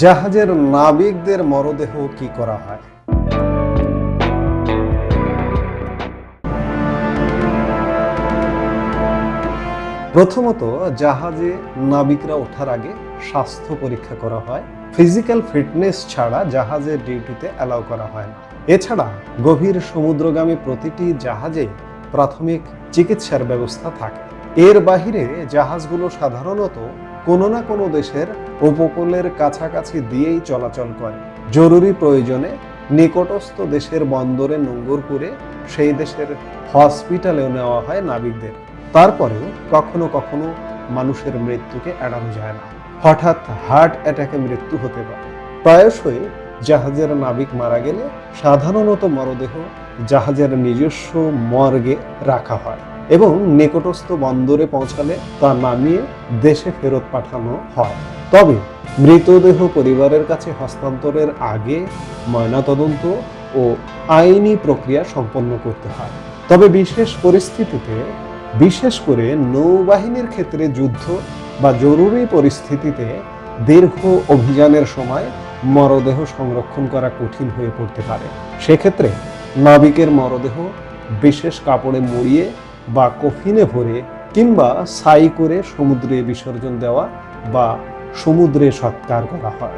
জাহাজের নাবিকদের মরদেহ কি করা হয়? প্রথমত, জাহাজে নাবিকরা ওঠার আগে স্বাস্থ্য পরীক্ষা করা হয়। ফিজিক্যাল ফিটনেস ছাড়া জাহাজের ডিউটিতে অ্যালাউ করা হয় না। এছাড়া গভীর সমুদ্রগামী প্রতিটি জাহাজে প্রাথমিক চিকিৎসার ব্যবস্থা থাকে। এর বাহিরে জাহাজগুলো সাধারণত কোনো না কোনো দেশের উপকূলের কাছাকাছি দিয়েই চলাচল করে। জরুরি প্রয়োজনে নিকটস্থ দেশের বন্দরে নোঙর করে সেই দেশের হসপিটালেও নেওয়া হয় নাবিকদের। তারপরেও কখনো কখনো মানুষের মৃত্যুকে এড়ানো যায় না। হঠাৎ হার্ট অ্যাটাকে মৃত্যু হতে পারে। প্রায়শই জাহাজের নাবিক মারা গেলে সাধারণত মরদেহ জাহাজের নিজস্ব মর্গে রাখা হয় এবং নিকটস্থ বন্দরে পৌঁছালে তা নামিয়ে দেশে ফেরত পাঠানো হয়। তবে মৃতদেহ পরিবারের কাছে হস্তান্তরের আগে ময়নাতদন্ত ও আইনি প্রক্রিয়া সম্পন্ন করতে হয়। তবে বিশেষ পরিস্থিতিতে, বিশেষ করে নৌবাহিনীর ক্ষেত্রে যুদ্ধ বা জরুরি পরিস্থিতিতে দীর্ঘ অভিযানের সময় মরদেহ সংরক্ষণ করা কঠিন হয়ে পড়তে পারে। সেক্ষেত্রে নাবিকের মরদেহ বিশেষ কাপড়ে মুড়িয়ে বা কফিনে ভরে কিংবা ছাই করে সমুদ্রে বিসর্জন দেওয়া বা সমুদ্রে সৎকার করা হয়।